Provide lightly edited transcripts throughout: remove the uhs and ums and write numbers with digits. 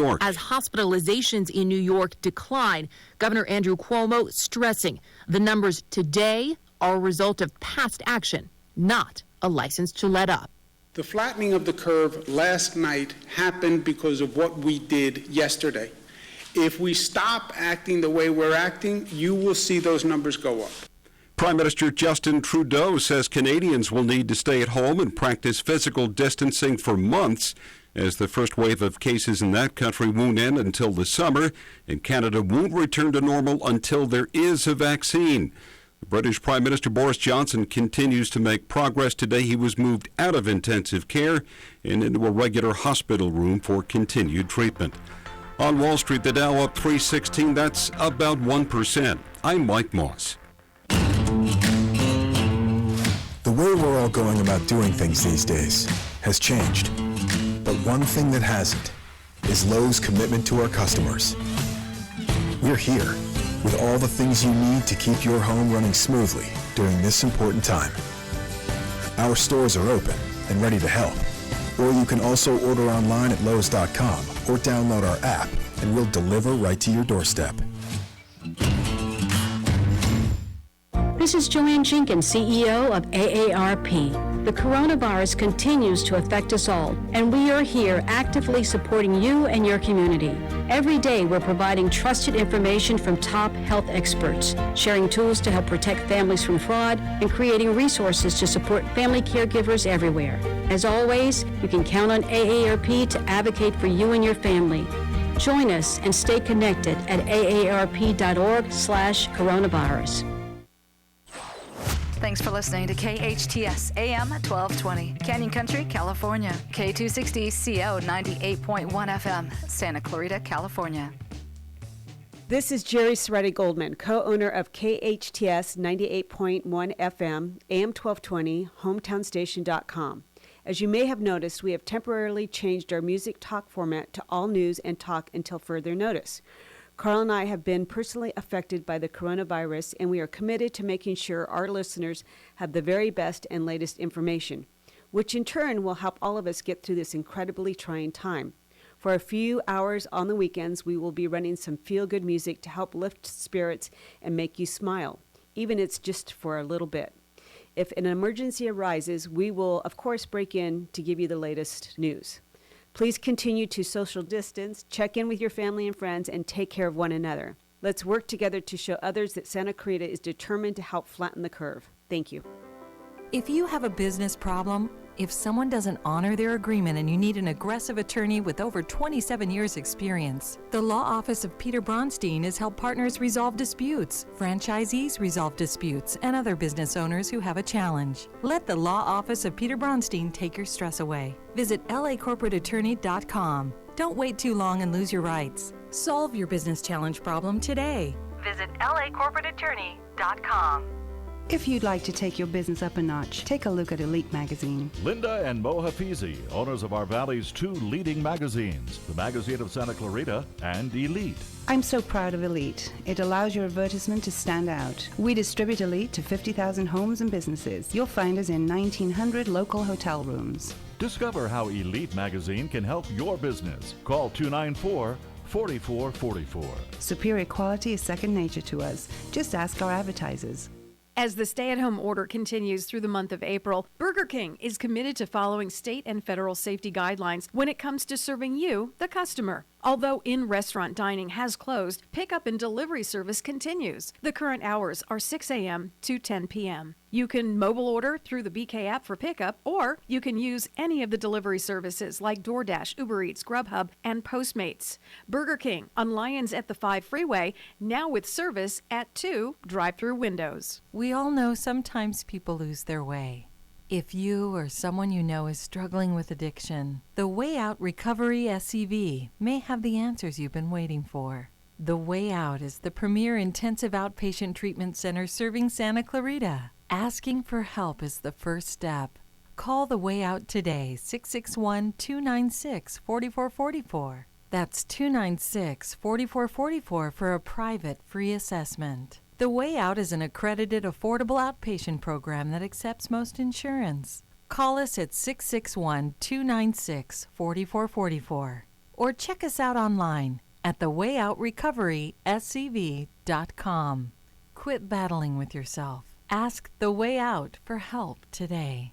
York. As hospitalizations in New York decline, Governor Andrew Cuomo stressing the numbers today are a result of past action, not a license to let up. The flattening of the curve last night happened because of what we did yesterday. If we stop acting the way we're acting, you will see those numbers go up. Prime Minister Justin Trudeau says Canadians will need to stay at home and practice physical distancing for months as the first wave of cases in that country won't end until the summer, and Canada won't return to normal until there is a vaccine. British Prime Minister Boris Johnson continues to make progress. Today he was moved out of intensive care and into a regular hospital room for continued treatment. On Wall Street, the Dow up 316. That's about 1%. I'm Mike Moss. The way we're all going about doing things these days has changed. But one thing that hasn't is Lowe's commitment to our customers. We're here with all the things you need to keep your home running smoothly during this important time. Our stores are open and ready to help. Or you can also order online at Lowes.com or download our app and we'll deliver right to your doorstep. This is Joanne Jenkins, CEO of AARP. The coronavirus continues to affect us all, and we are here actively supporting you and your community. Every day, we're providing trusted information from top health experts, sharing tools to help protect families from fraud, and creating resources to support family caregivers everywhere. As always, you can count on AARP to advocate for you and your family. Join us and stay connected at aarp.org/coronavirus. Thanks for listening to KHTS AM 1220, Canyon Country, California. K260CO 98.1 FM, Santa Clarita, California. This is Jerry Soretti Goldman, co-owner of KHTS 98.1 FM, AM 1220, HometownStation.com. As you may have noticed, we have temporarily changed our music talk format to all news and talk until further notice. Carl and I have been personally affected by the coronavirus, and we are committed to making sure our listeners have the very best and latest information, which in turn will help all of us get through this incredibly trying time. For a few hours on the weekends, we will be running some feel-good music to help lift spirits and make you smile, even if it's just for a little bit. If an emergency arises, we will, of course, break in to give you the latest news. Please continue to social distance, check in with your family and friends, and take care of one another. Let's work together to show others that Santa Clarita is determined to help flatten the curve. Thank you. If you have a business problem, if someone doesn't honor their agreement and you need an aggressive attorney with over 27 years experience, the Law Office of Peter Bronstein has helped partners resolve disputes, franchisees resolve disputes, and other business owners who have a challenge. Let the Law Office of Peter Bronstein take your stress away. Visit lacorporateattorney.com. Don't wait too long and lose your rights. Solve your business challenge problem today. Visit lacorporateattorney.com. If you'd like to take your business up a notch, take a look at Elite Magazine. Linda and Mo Hafizi, owners of our Valley's two leading magazines, the Magazine of Santa Clarita and Elite. I'm so proud of Elite. It allows your advertisement to stand out. We distribute Elite to 50,000 homes and businesses. You'll find us in 1,900 local hotel rooms. Discover how Elite Magazine can help your business. Call 294-4444. Superior quality is second nature to us. Just ask our advertisers. As the stay-at-home order continues through the month of April, Burger King is committed to following state and federal safety guidelines when it comes to serving you, the customer. Although in-restaurant dining has closed, pickup and delivery service continues. The current hours are 6 a.m. to 10 p.m. You can mobile order through the BK app for pickup, or you can use any of the delivery services like DoorDash, Uber Eats, Grubhub, and Postmates. Burger King on Lyons at the 5 Freeway, now with service at 2 drive-through windows. We all know sometimes people lose their way. If you or someone you know is struggling with addiction, the Way Out Recovery SCV may have the answers you've been waiting for. The Way Out is the premier intensive outpatient treatment center serving Santa Clarita. Asking for help is the first step. Call The Way Out today, 661-296-4444. That's 296-4444 for a private free assessment. The Way Out is an accredited, affordable outpatient program that accepts most insurance. Call us at 661-296-4444 or check us out online at thewayoutrrecoveryscv.com. Quit battling with yourself. Ask The Way Out for help today.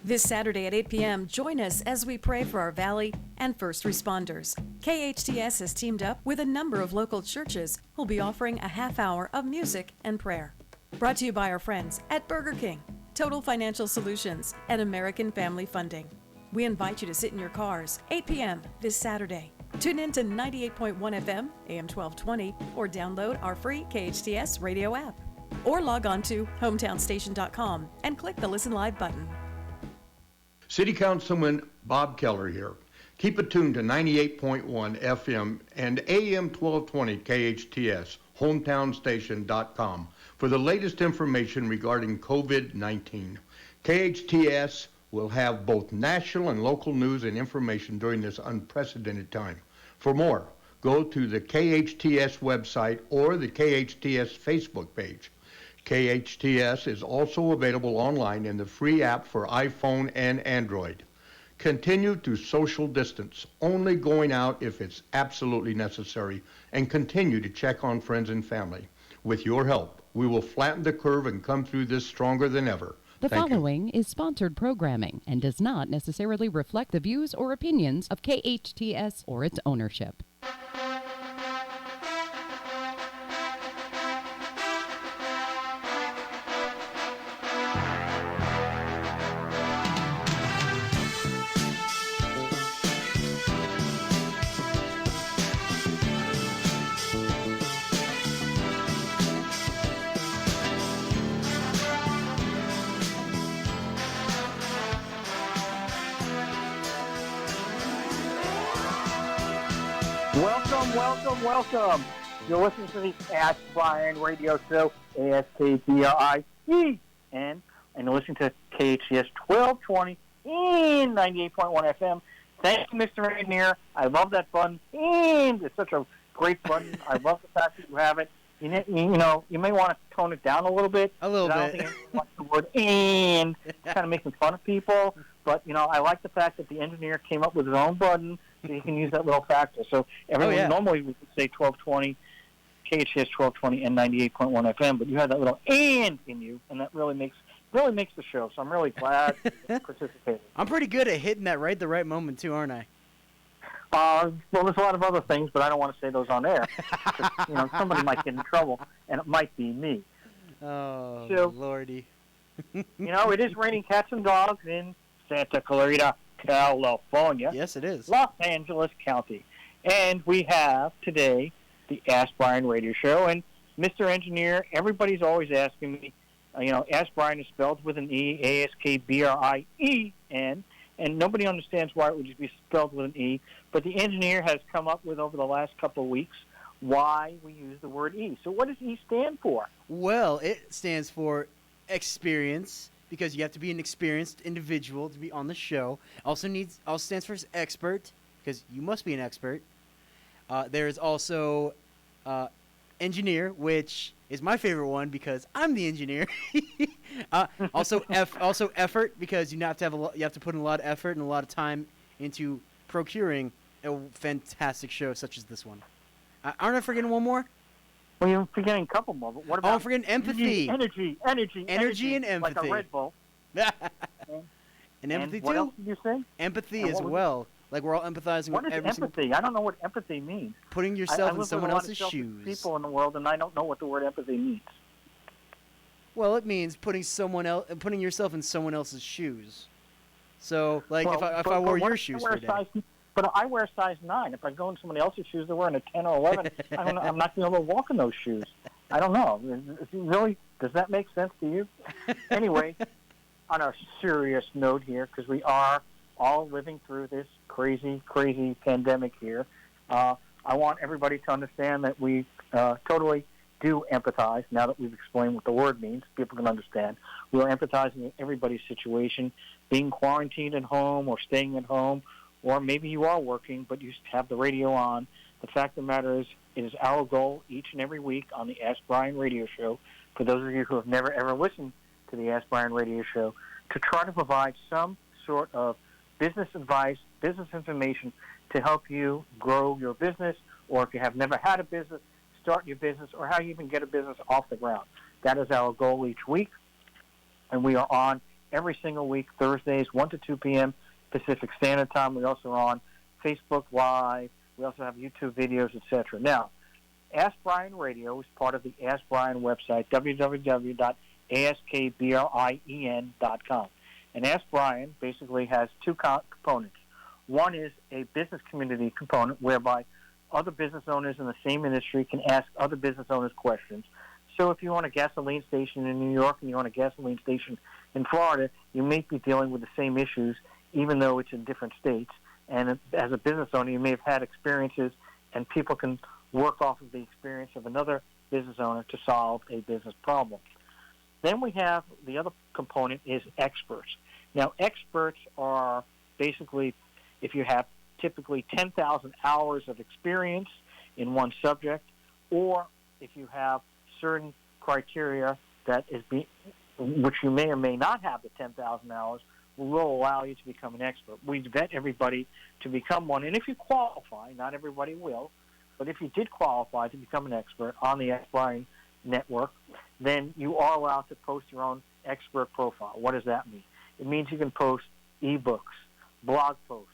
This Saturday at 8 p.m., join us as we pray for our Valley and first responders. KHTS has teamed up with a number of local churches who'll be offering a half hour of music and prayer. Brought to you by our friends at Burger King, Total Financial Solutions, and American Family Funding. We invite you to sit in your cars, 8 p.m. this Saturday. Tune in to 98.1 FM, AM 1220, or download our free KHTS radio app. Or log on to hometownstation.com and click the Listen Live button. City Councilman Bob Keller here. Keep it tuned to 98.1 FM and AM 1220 KHTS, hometownstation.com, for the latest information regarding COVID-19. KHTS will have both national and local news and information during this unprecedented time. For more, go to the KHTS website or the KHTS Facebook page. KHTS is also available online in the free app for iPhone and Android. Continue to social distance, only going out if it's absolutely necessary, and continue to check on friends and family. With your help, we will flatten the curve and come through this stronger than ever. The Thank you. following is sponsored programming and does not necessarily reflect the views or opinions of KHTS or its ownership. Welcome. You're listening to the Ask Brien Radio Show, ASKBRIEN, and you're listening to KHTS 1220 and 98.1 FM. Thank you, Mr. Engineer. I love that button, and it's such a great button. I love the fact that you have it. You know, you may want to tone it down a little bit. A little bit. I don't think anyone wants the word "and." It's kind of making fun of people. But, you know, I like the fact that the engineer came up with his own button so you can use that little factor. So everyone normally would say 1220, KHTS 1220 and 98.1 FM, but you have that little "and" in you, and that really makes the show. So I'm really glad you participated. I'm pretty good at hitting that right the right moment, too, aren't I? Well, there's a lot of other things, but I don't want to say those on air. You know, somebody might get in trouble, and it might be me. Oh, so, Lordy. You know, it is raining cats and dogs in Santa Clarita, California. Yes, it is. Los Angeles County. And we have today the Ask Brien Radio Show. And Mr. Engineer, everybody's always asking me, Ask Brien is spelled with an E, A-S-K-B-R-I-E-N. And nobody understands why it would just be spelled with an E. But the engineer has come up with, over the last couple of weeks, why we use the word E. So what does E stand for? Well, it stands for experience, because you have to be an experienced individual to be on the show. Also stands for expert, because you must be an expert. There's also engineer, which is my favorite one because I'm the engineer. Also effort, because you have to put in a lot of effort and a lot of time into procuring a fantastic show such as this one. Aren't I forgetting one more? Well, you're forgetting a couple more, but what about... I'm forgetting empathy. Energy and empathy. Like a Red Bull. And empathy, what too? else did you say? Empathy as well. Like, we're all empathizing with every single... What is empathy? I don't know what empathy means. Putting yourself in someone else's shoes. I live with a lot of people in the world, and I don't know what the word empathy means. Well, it means putting yourself in someone else's shoes. So, like, if I wore your shoes for a day... But I wear a size 9. If I go in somebody else's shoes, they're wearing a 10 or 11. I'm not going to be able to walk in those shoes. I don't know. Really, does that make sense to you? Anyway, on a serious note here, because we are all living through this crazy, crazy pandemic here, I want everybody to understand that we totally do empathize. Now that we've explained what the word means, people can understand. We are empathizing in everybody's situation, being quarantined at home or staying at home, or maybe you are working, but you have the radio on. The fact of the matter is, it is our goal each and every week on the Ask Brien Radio Show, for those of you who have never, ever listened to the Ask Brien Radio Show, to try to provide some sort of business advice, business information to help you grow your business, or if you have never had a business, start your business, or how you even get a business off the ground. That is our goal each week, and we are on every single week, Thursdays, 1 to 2 p.m. Pacific Standard Time. We also are on Facebook Live. We also have YouTube videos, etc. Now, Ask Brien Radio is part of the Ask Brien website, www.askbrien.com. And Ask Brien basically has two components. One is a business community component whereby other business owners in the same industry can ask other business owners questions. So if you want a gasoline station in New York and you want a gasoline station in Florida, you may be dealing with the same issues, even though it's in different states. And as a business owner, you may have had experiences, and people can work off of the experience of another business owner to solve a business problem. Then we have the other component is experts. Now, experts are basically, if you have typically 10,000 hours of experience in one subject, or if you have certain criteria that is which you may or may not have the 10,000 hours, will allow you to become an expert. We vet everybody to become one, and if you qualify, not everybody will, but if you did qualify to become an expert on the Ask Brien network, then you are allowed to post your own expert profile. What does that mean? It means you can post ebooks, blog posts,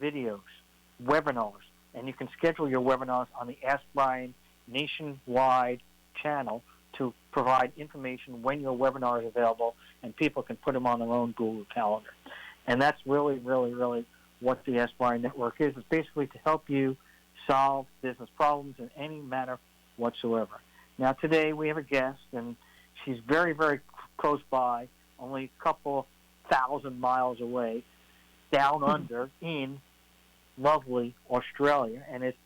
videos, webinars, and you can schedule your webinars on the Ask Brien nationwide channel to provide information when your webinar is available, and people can put them on their own Google Calendar. And that's really, really, really what the Ask Brien network is. It's basically to help you solve business problems in any manner whatsoever. Now, today we have a guest, and she's very, very close by, only a couple thousand miles away, down under in lovely Australia, and it's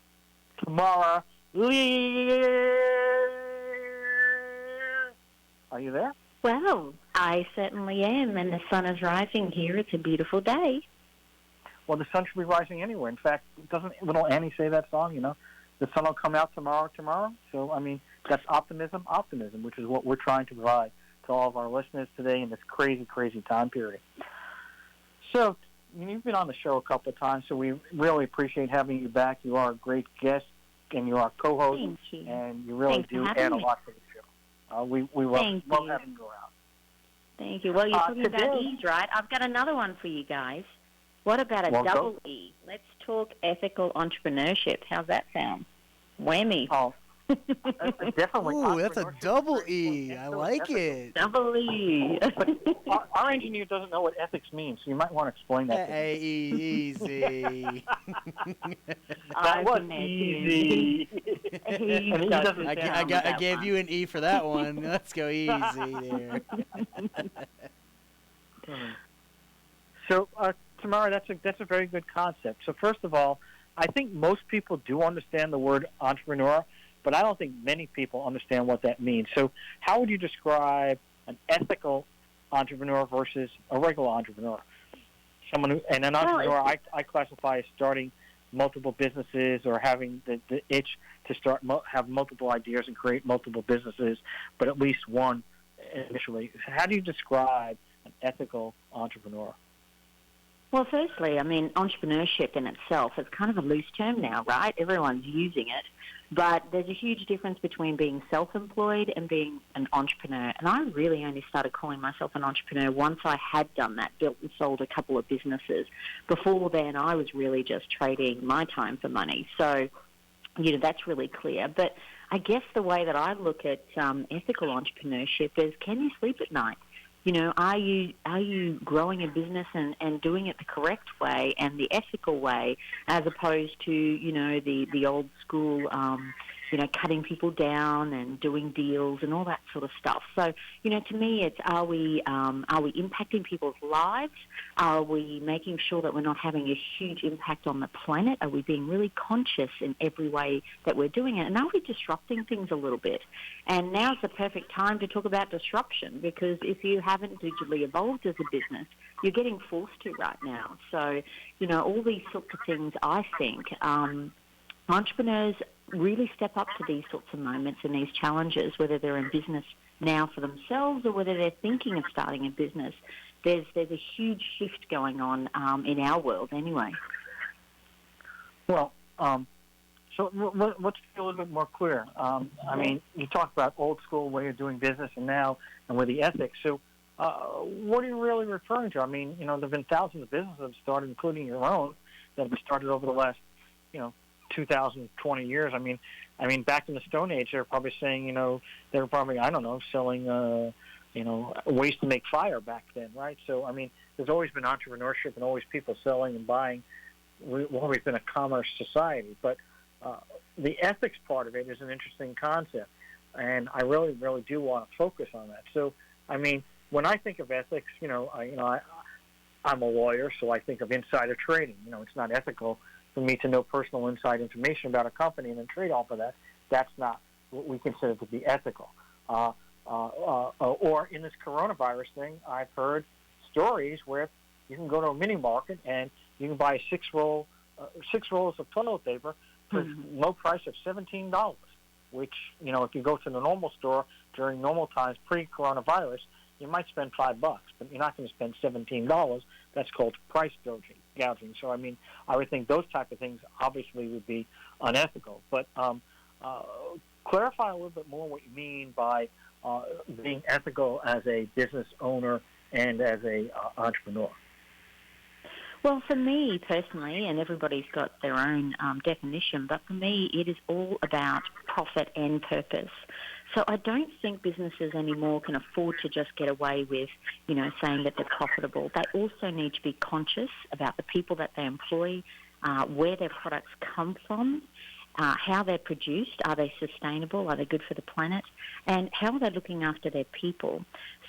Tamara Loehr. Are you there? Well, I certainly am, and the sun is rising here. It's a beautiful day. Well, the sun should be rising anywhere. In fact, doesn't little Annie say that song, you know? The sun will come out tomorrow. So, I mean, that's optimism, which is what we're trying to provide to all of our listeners today in this crazy, crazy time period. So, you've been on the show a couple of times, so we really appreciate having you back. You are a great guest, and you are a co-host, Thank you. And you really Thanks do for add having a me. lot to the show. We love having you around. Thank you. Well, you're talking today- about E's, right? I've got another one for you guys. What about a double E? Let's talk ethical entrepreneurship. How's that sound? Whammy. Oh, definitely. Ooh, that's a double E. I like it. Double E. But our engineer doesn't know what ethics means, so you might want to explain that. Hey, easy. That was easy. I gave you an E for that one. Let's go easy there. So, Tamara, that's a very good concept. So, first of all, I think most people do understand the word entrepreneur, but I don't think many people understand what that means. So, how would you describe an ethical entrepreneur versus a regular entrepreneur? An entrepreneur, I classify as starting multiple businesses or having the itch to have multiple ideas and create multiple businesses, but at least one initially. How do you describe an ethical entrepreneur? Well, firstly, I mean, entrepreneurship in itself is kind of a loose term now, right? Everyone's using it. But there's a huge difference between being self-employed and being an entrepreneur. And I really only started calling myself an entrepreneur once I had done that, built and sold a couple of businesses. Before then, I was really just trading my time for money. So, that's really clear. But I guess the way that I look at ethical entrepreneurship is, can you sleep at night? Are you growing a business and doing it the correct way and the ethical way, as opposed to the old school cutting people down and doing deals and all that sort of stuff. So to me, it's are we impacting people's lives? Are we making sure that we're not having a huge impact on the planet? Are we being really conscious in every way that we're doing it? And are we disrupting things a little bit? And now's the perfect time to talk about disruption, because if you haven't digitally evolved as a business, you're getting forced to right now. So, all these sorts of things, I think, entrepreneurs really step up to these sorts of moments and these challenges, whether they're in business now for themselves or whether they're thinking of starting a business. There's a huge shift going on in our world anyway. Well, so let's be a little bit more clear. I mean, you talk about old school way of doing business and now and with the ethics. So what are you really referring to? I mean, there have been thousands of businesses that have started, including your own, that have started over the last, 2,020 years. I mean, back in the Stone Age, they were probably saying, they were probably, I don't know, selling, ways to make fire back then, right? So, I mean, there's always been entrepreneurship and always people selling and buying. We've always been a commerce society. But the ethics part of it is an interesting concept, and I really, really do want to focus on that. So, I mean, when I think of ethics, I'm a lawyer, so I think of insider trading. It's not ethical for me to know personal inside information about a company and then trade off of that. That's not what we consider to be ethical. Or in this coronavirus thing, I've heard stories where you can go to a mini market and you can buy six rolls of toilet paper for low price of $17, which, if you go to the normal store during normal times pre-coronavirus, you might spend $5, but you're not going to spend $17. That's called price gouging. So, I mean, I would think those type of things obviously would be unethical. But clarify a little bit more what you mean by being ethical as a business owner and as a entrepreneur. Well, for me personally, and everybody's got their own definition, but for me it is all about profit and purpose. So I don't think businesses anymore can afford to just get away with, saying that they're profitable. They also need to be conscious about the people that they employ, where their products come from, how they're produced, are they sustainable, are they good for the planet, and how are they looking after their people.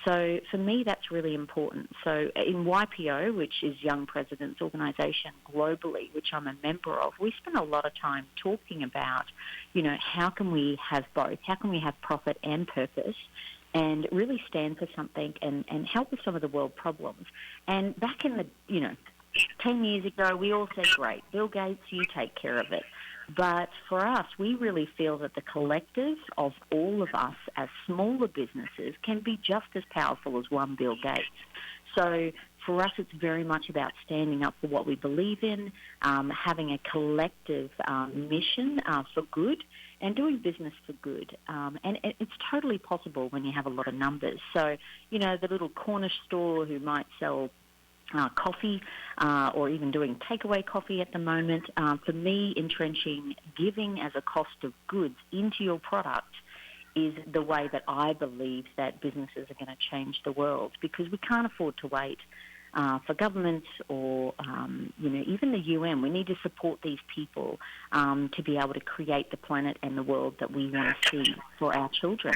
So for me, that's really important. So in YPO, which is Young Presidents Organisation globally, which I'm a member of, we spend a lot of time talking about, how can we have both? How can we have profit and purpose and really stand for something and help with some of the world problems? And back in the, 10 years ago, we all said, great, Bill Gates, you take care of it. But for us, we really feel that the collective of all of us as smaller businesses can be just as powerful as one Bill Gates. So for us, it's very much about standing up for what we believe in, having a collective mission for good, and doing business for good. And it's totally possible when you have a lot of numbers. So, the little corner store who might sell coffee or even doing takeaway coffee at the moment. For me, entrenching giving as a cost of goods into your product is the way that I believe that businesses are going to change the world, because we can't afford to wait for governments or, even the UN. We need to support these people to be able to create the planet and the world that we want to see for our children.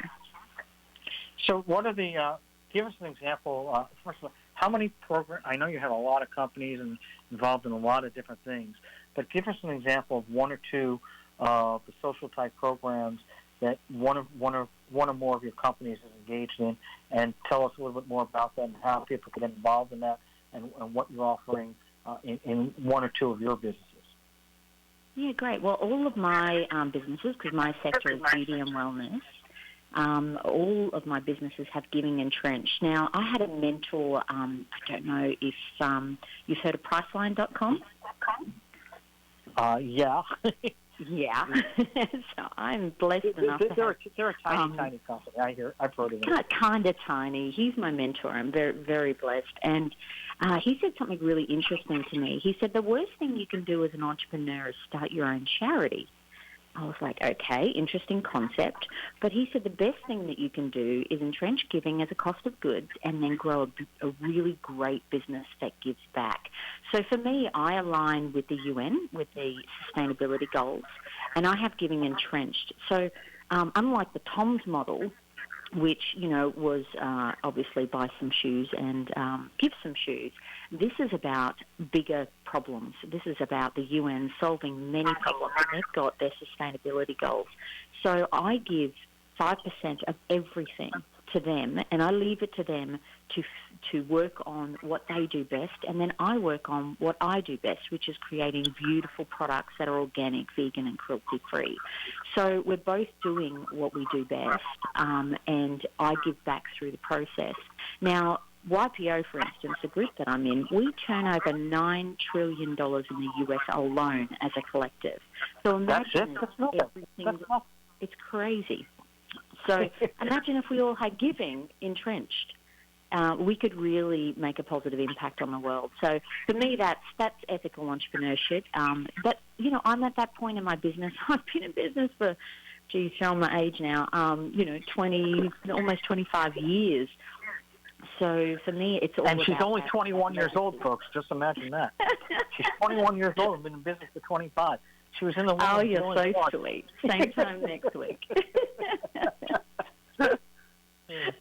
So what are the, give us an example, first of all, how many programs, I know you have a lot of companies and involved in a lot of different things, but give us an example of one or two of the social type programs that one or more of your companies is engaged in, and tell us a little bit more about that and how people can get involved in that and what you're offering in one or two of your businesses. Yeah, great. Well, all of my businesses, because my sector is beauty and wellness, all of my businesses have Giving Entrenched. Now, I had a mentor, I don't know if you've heard of Priceline.com? Yeah. Yeah. So I'm blessed enough to have... They're a tiny company. I've heard of them. Kind of tiny. He's my mentor. I'm very, very blessed. And he said something really interesting to me. He said, the worst thing you can do as an entrepreneur is start your own charity. I was like, okay, interesting concept. But he said the best thing that you can do is entrench giving as a cost of goods and then grow a really great business that gives back. So for me, I align with the UN, with the sustainability goals, and I have Giving Entrenched. So unlike the TOMS model, which, was obviously buy some shoes and give some shoes, this is about bigger problems. This is about the UN solving many problems, and they've got their sustainability goals. So I give 5% of everything to them, and I leave it to them to work on what they do best, and then I work on what I do best, which is creating beautiful products that are organic, vegan, and cruelty-free. So we're both doing what we do best, and I give back through the process. Now, YPO, for instance, the group that I'm in, we turn over $9 trillion in the US alone as a collective. So imagine everything. It's crazy. So imagine if we all had giving entrenched. We could really make a positive impact on the world. So for me, that's ethical entrepreneurship. But, you know, I'm at that point in my business. I've been in business for, geez, showing my age now, almost 25 years. So for me, it's all And she's about only that. 21 years old, folks. Just imagine that. She's 21 years old and been in business for 25. She was in the Oh, women's you're so Brilliant Watch. sweet. Same time next week.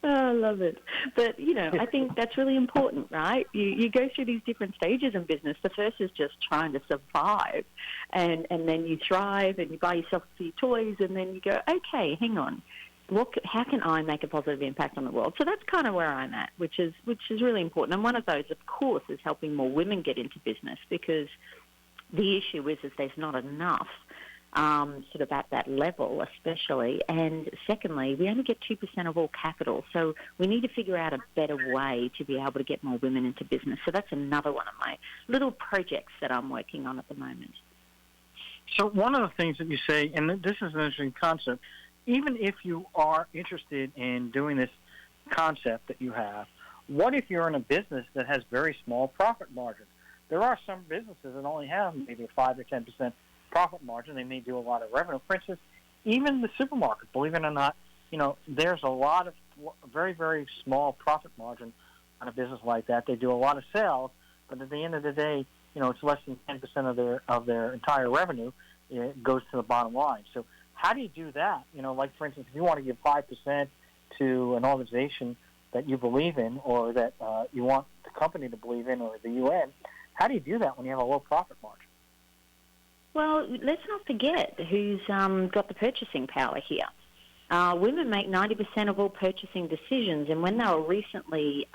Oh, I love it. But, you know, I think that's really important, right? You go through these different stages in business. The first is just trying to survive, and then you thrive and you buy yourself a few toys, and then you go, okay, hang on. How can I make a positive impact on the world? So that's kind of where I'm at, which is really important. And one of those, of course, is helping more women get into business, because the issue is there's not enough sort of at that level especially. And secondly, we only get 2% of all capital. So we need to figure out a better way to be able to get more women into business. So that's another one of my little projects that I'm working on at the moment. So one of the things that you say, and this is an interesting concept, even if you are interested in doing this concept that you have, what if you're in a business that has very small profit margins? There are some businesses that only have maybe a 5 or 10% profit margin. They may do a lot of revenue. For instance, even the supermarket, believe it or not, you know, there's a lot of very, very small profit margin on a business like that. They do a lot of sales, but at the end of the day, you know, it's less than 10% of their entire revenue. It goes to the bottom line. So how do you do that? You know, like, for instance, if you want to give 5% to an organization that you believe in, or that you want the company to believe in, or the UN, how do you do that when you have a low profit margin? Well, let's not forget who's got the purchasing power here. Women make 90% of all purchasing decisions, and when they were recently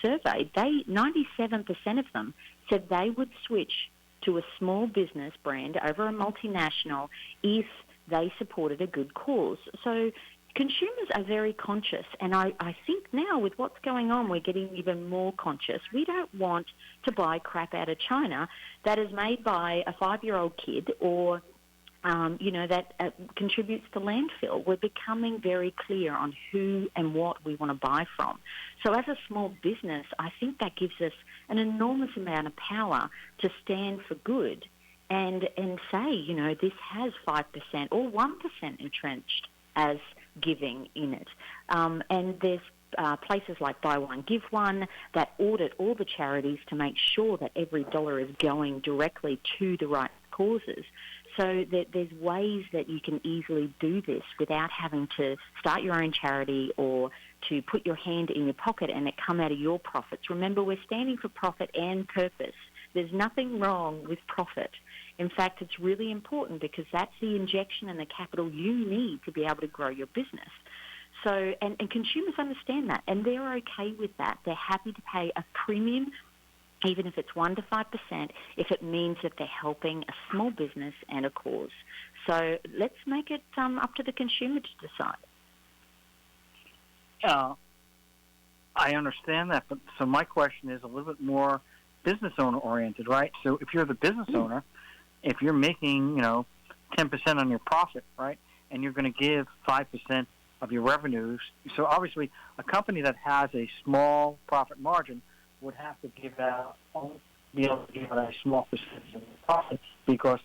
surveyed, 97% of them said they would switch to a small business brand over a multinational if they supported a good cause. So consumers are very conscious, and I think now with what's going on, we're getting even more conscious. We don't want to buy crap out of China that is made by a 5-year-old kid, or that contributes to landfill. We're becoming very clear on who and what we want to buy from. So as a small business, I think that gives us an enormous amount of power to stand for good and say, you know, this has 5% or 1% entrenched as giving in it. And there's places like Buy One, Give One that audit all the charities to make sure that every dollar is going directly to the right causes. So there's ways that you can easily do this without having to start your own charity or to put your hand in your pocket and it come out of your profits. Remember, we're standing for profit and purpose. There's nothing wrong with profit. In fact, it's really important because that's the injection and the capital you need to be able to grow your business. So, and consumers understand that, and they're okay with that. They're happy to pay a premium, even if it's 1 to 5%, if it means that they're helping a small business and a cause. So let's make it up to the consumer to decide. I understand that, but so my question is a little bit more business owner oriented, right? So if you're the business owner, if you're making, 10% on your profit, right, and you're going to give 5% of your revenues, so obviously a company that has a small profit margin would have to be able to give out a small percentage of the profit because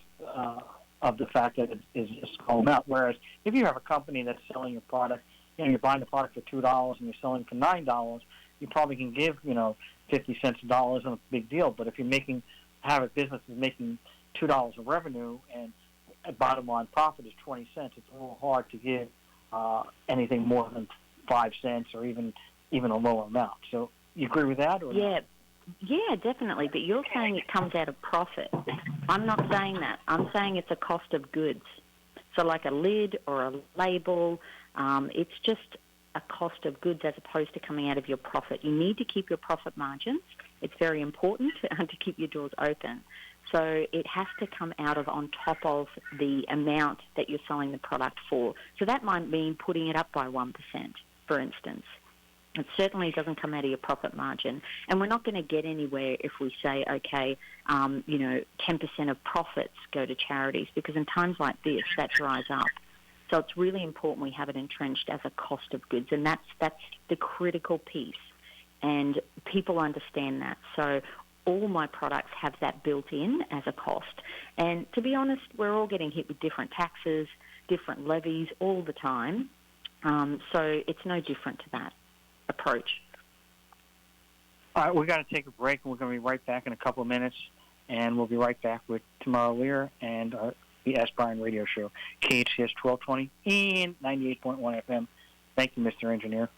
of the fact that it is a small amount. Whereas if you have a company that's selling your product, you're buying the product for $2 and you're selling for $9, you probably can give, 50 cents a dollar isn't a big deal. But if you're have a business that's making $2 of revenue and a bottom line profit is 20 cents, it's a little hard to give anything more than 5 cents or even a lower amount. So you agree with that? Or yeah, definitely. But you're saying it comes out of profit. I'm not saying that. I'm saying it's a cost of goods. So like a lid or a label, it's just a cost of goods as opposed to coming out of your profit. You need to keep your profit margins. It's very important to keep your doors open. So it has to come out of on top of the amount that you're selling the product for. So that might mean putting it up by 1%, for instance. It certainly doesn't come out of your profit margin. And we're not going to get anywhere if we say, okay, 10% of profits go to charities, because in times like this, that dries up. So it's really important we have it entrenched as a cost of goods, and that's the critical piece. And people understand that. So all my products have that built in as a cost. And to be honest, we're all getting hit with different taxes, different levies all the time. So it's no different to that approach. All right, we've got to take a break, and we're going to be right back in a couple of minutes. And we'll be right back with Tamara Loehr and the Ask Brien radio show, KHTS 1220 and 98.1 FM. Thank you, Mr. Engineer.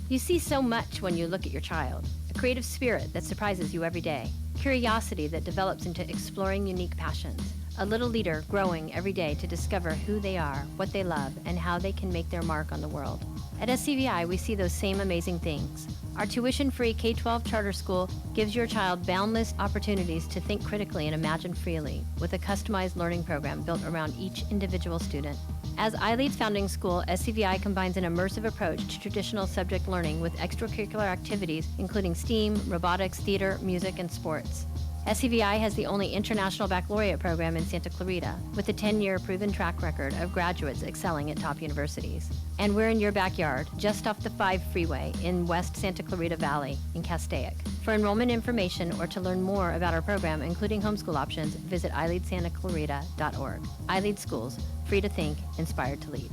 You see so much when you look at your child. A creative spirit that surprises you every day. Curiosity that develops into exploring unique passions. A little leader growing every day to discover who they are, what they love, and how they can make their mark on the world. At SCVI, we see those same amazing things. Our tuition-free K-12 charter school gives your child boundless opportunities to think critically and imagine freely, with a customized learning program built around each individual student. As iLead's founding school, SCVI combines an immersive approach to traditional subject learning with extracurricular activities including STEAM, robotics, theater, music, and sports. SCVI has the only international baccalaureate program in Santa Clarita, with a 10-year proven track record of graduates excelling at top universities. And we're in your backyard, just off the 5 freeway in West Santa Clarita Valley in Castaic. For enrollment information or to learn more about our program, including homeschool options, visit iLeadSantaClarita.org. iLead Schools, free to think, inspired to lead.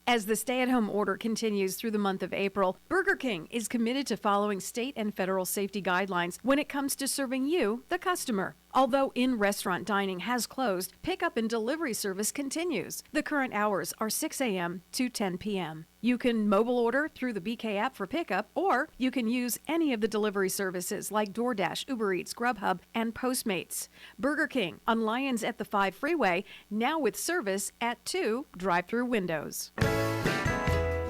As the stay-at-home order continues through the month of April, Burger King is committed to following state and federal safety guidelines when it comes to serving you, the customer. Although in-restaurant dining has closed, pickup and delivery service continues. The current hours are 6 a.m. to 10 p.m. You can mobile order through the BK app for pickup, or you can use any of the delivery services like DoorDash, Uber Eats, Grubhub, and Postmates. Burger King on Lyons at the 5 freeway, now with service at 2 drive-through windows.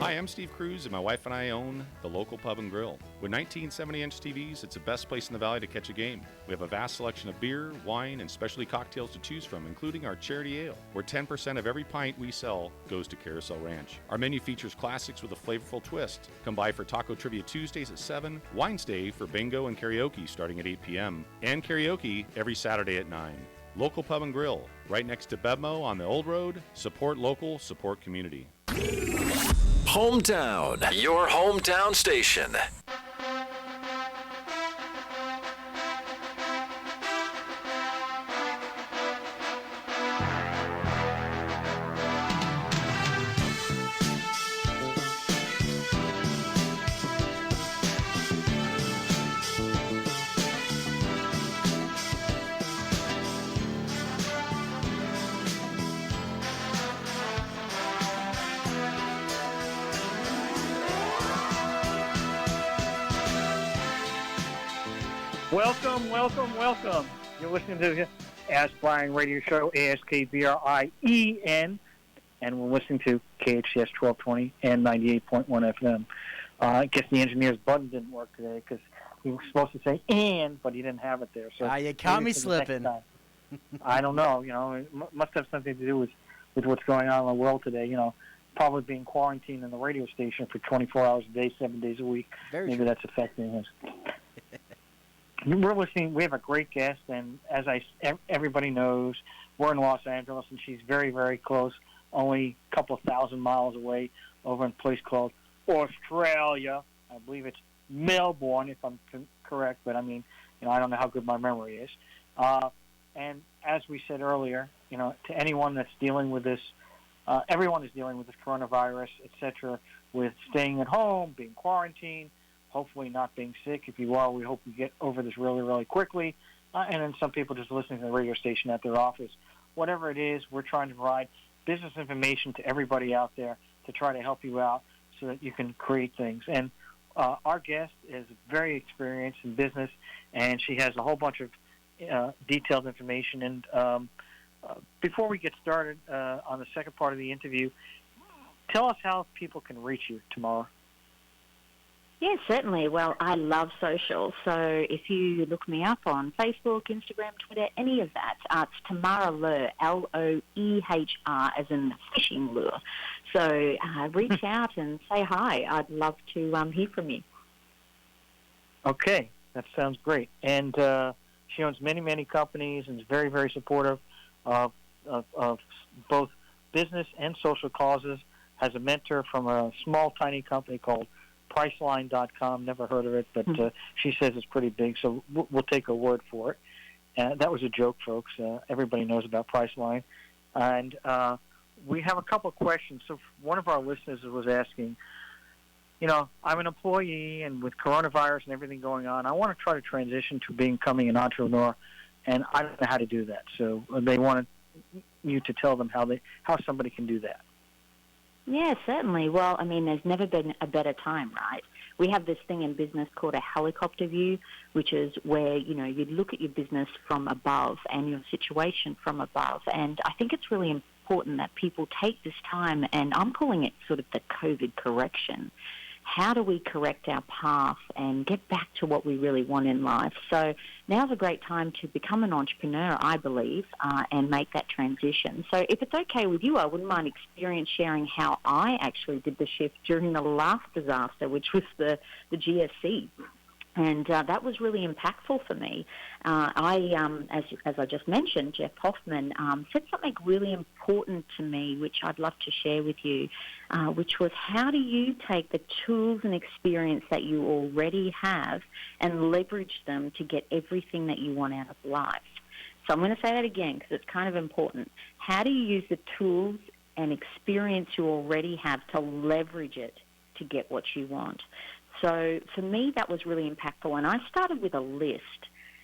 Hi, I'm Steve Cruz, and my wife and I own the local pub and grill. With 19 70-inch TVs, it's the best place in the valley to catch a game. We have a vast selection of beer, wine, and specialty cocktails to choose from, including our charity ale, where 10% of every pint we sell goes to Carousel Ranch. Our menu features classics with a flavorful twist. Come by for Taco Trivia Tuesdays at 7, Wines Day for bingo and karaoke starting at 8 p.m., and karaoke every Saturday at 9. Local Pub and Grill, right next to Bevmo on the Old Road. Support local, support community. Hometown, your hometown station. Welcome. You're listening to the Ask Brien radio show, ASKBRIEN, and we're listening to KHTS 1220 and 98.1 FM. I guess the engineer's button didn't work today because he was supposed to say "and," but he didn't have it there. So you caught me slipping. I don't know. It must have something to do with what's going on in the world today. Probably being quarantined in the radio station for 24 hours a day, 7 days a week. Maybe that's affecting us. We're listening. We have a great guest, and as everybody knows, we're in Los Angeles, and she's very, very close, only a couple of thousand miles away, over in a place called Australia. I believe it's Melbourne, if I'm correct, but I don't know how good my memory is. And as we said earlier, to anyone that's dealing with this, everyone is dealing with this coronavirus, etc., with staying at home, being quarantined, hopefully not being sick. If you are, we hope you get over this really, really quickly. And then some people just listening to the radio station at their office. Whatever it is, we're trying to provide business information to everybody out there to try to help you out so that you can create things. And our guest is very experienced in business, and she has a whole bunch of detailed information. And before we get started on the second part of the interview, tell us how people can reach you, Tamara. Yeah, certainly. Well, I love social. So if you look me up on Facebook, Instagram, Twitter, any of that, it's Tamara Loehr, Loehr, as in the fishing lure. So reach out and say hi. I'd love to hear from you. Okay, that sounds great. And she owns many, many companies and is very, very supportive of both business and social causes. Has a mentor from a small, tiny company called Priceline.com. Never heard of it, but she says it's pretty big, so we'll take her word for it. That was a joke, folks. Everybody knows about Priceline. And we have a couple of questions. So one of our listeners was asking, I'm an employee, and with coronavirus and everything going on, I want to try to transition to becoming an entrepreneur, and I don't know how to do that. So they wanted you to tell them how somebody can do that. Yeah, certainly. Well, I mean, there's never been a better time, right? We have this thing in business called a helicopter view, which is where, you look at your business from above and your situation from above. And I think it's really important that people take this time, and I'm calling it sort of the COVID correction. How do we correct our path and get back to what we really want in life? So now's a great time to become an entrepreneur, I believe, and make that transition. So if it's okay with you, I wouldn't mind sharing how I actually did the shift during the last disaster, which was the GFC. And that was really impactful for me. As I just mentioned, Jeff Hoffman said something really important to me, which I'd love to share with you, which was how do you take the tools and experience that you already have and leverage them to get everything that you want out of life? So I'm going to say that again because it's kind of important. How do you use the tools and experience you already have to leverage it to get what you want? So for me, that was really impactful, and I started with a list.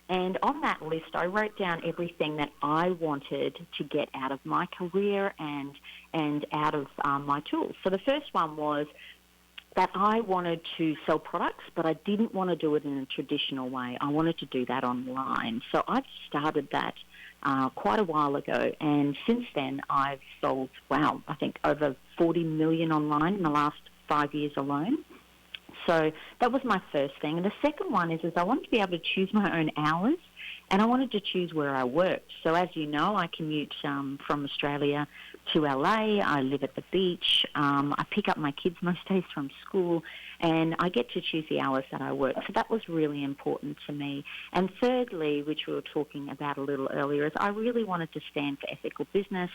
And on that list, I wrote down everything that I wanted to get out of my career and out of my tools. So the first one was that I wanted to sell products, but I didn't want to do it in a traditional way. I wanted to do that online. So I started that quite a while ago, and since then I've sold, I think over 40 million online in the last 5 years alone. So that was my first thing. And the second one is I wanted to be able to choose my own hours, and I wanted to choose where I worked. So as you know, I commute from Australia to LA. I live at the beach. I pick up my kids most days from school, and I get to choose the hours that I work. So that was really important to me. And thirdly, which we were talking about a little earlier, is I really wanted to stand for ethical business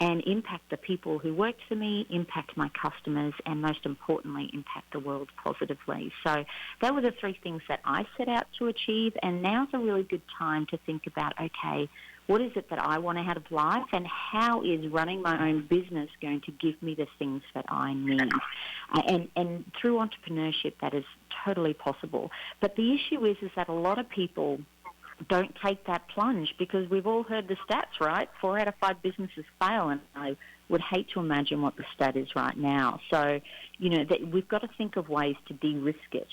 and impact the people who worked for me, impact my customers, and most importantly, impact the world positively. So that were the three things that I set out to achieve, and now's a really good time to think about, okay, what is it that I want out of life, and how is running my own business going to give me the things that I need? And through entrepreneurship, that is totally possible. But the issue is that a lot of people don't take that plunge because we've all heard the stats, right? 4 out of 5 businesses fail, and I would hate to imagine what the stat is right now. So, that we've got to think of ways to de-risk it.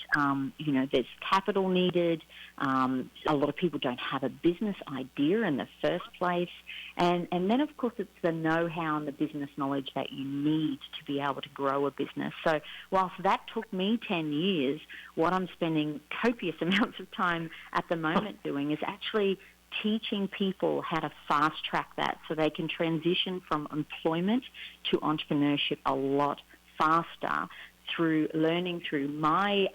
There's capital needed. A lot of people don't have a business idea in the first place. And then, of course, it's the know-how and the business knowledge that you need to be able to grow a business. So whilst that took me 10 years, what I'm spending copious amounts of time at the moment doing is actually teaching people how to fast-track that so they can transition from employment to entrepreneurship a lot faster through learning through my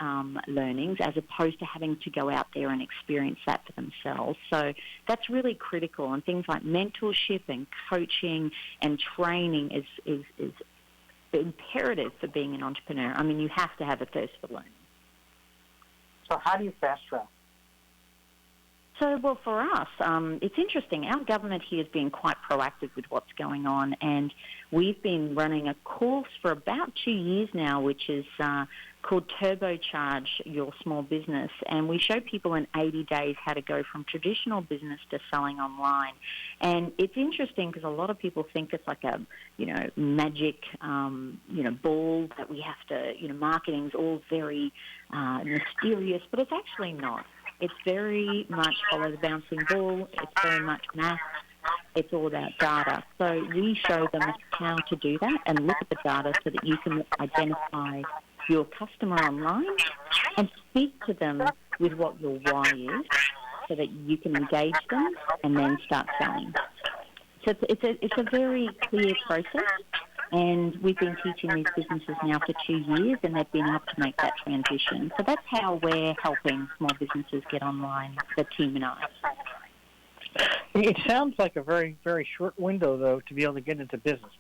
learnings as opposed to having to go out there and experience that for themselves. So that's really critical, and things like mentorship and coaching and training is imperative for being an entrepreneur. I mean, you have to have a thirst for learning. So how do you fast-track? So, well, for us, it's interesting. Our government here has been quite proactive with what's going on, and we've been running a course for about 2 years now, which is called Turbocharge Your Small Business, and we show people in 80 days how to go from traditional business to selling online. And it's interesting because a lot of people think it's like a, magic, ball that we have to, marketing's all very mysterious, but it's actually not. It's very much follow the bouncing ball. It's very much math. It's all about data. So we show them how to do that and look at the data so that you can identify your customer online and speak to them with what your why is so that you can engage them and then start selling. So it's a very clear process, and we've been teaching these businesses now for 2 years, and they've been able to make that transition. So that's how we're helping small businesses get online, the team and I. It sounds like a very, very short window, though, to be able to get into business.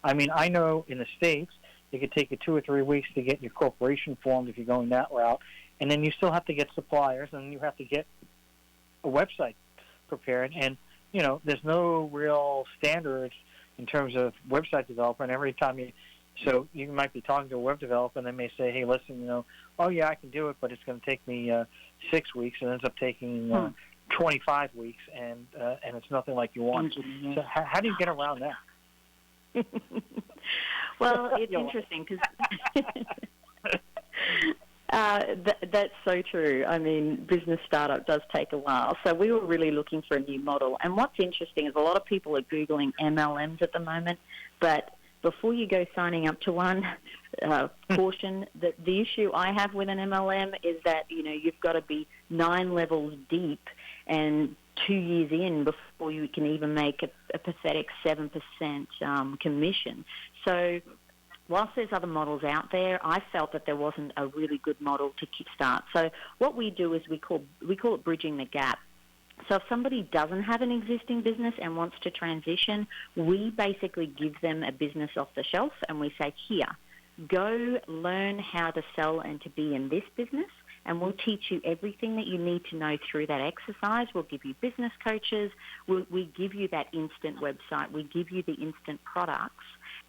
I mean, I know in the States, it could take you 2 or 3 weeks to get your corporation formed if you're going that route, and then you still have to get suppliers, and you have to get a website prepared, and you know, there's no real standards in terms of website development. Every time so you might be talking to a web developer, and they may say, hey, listen, you know, oh, yeah, I can do it, but it's going to take me 6 weeks, and it ends up taking 25 weeks, and it's nothing like you want. So how do you get around that? Well, it's interesting because that's so true. I mean, business startup does take a while. So we were really looking for a new model. And what's interesting is a lot of people are Googling MLMs at the moment, but before you go signing up to one, caution that the issue I have with an MLM is that, you know, you've got to be 9 levels deep and 2 years in before you can even make a pathetic 7% commission. So whilst there's other models out there, I felt that there wasn't a really good model to kickstart. So what we do is we call it bridging the gap. So if somebody doesn't have an existing business and wants to transition, we basically give them a business off the shelf and we say, here, go learn how to sell and to be in this business, and we'll teach you everything that you need to know through that exercise. We'll give you business coaches. We give you that instant website. We give you the instant products.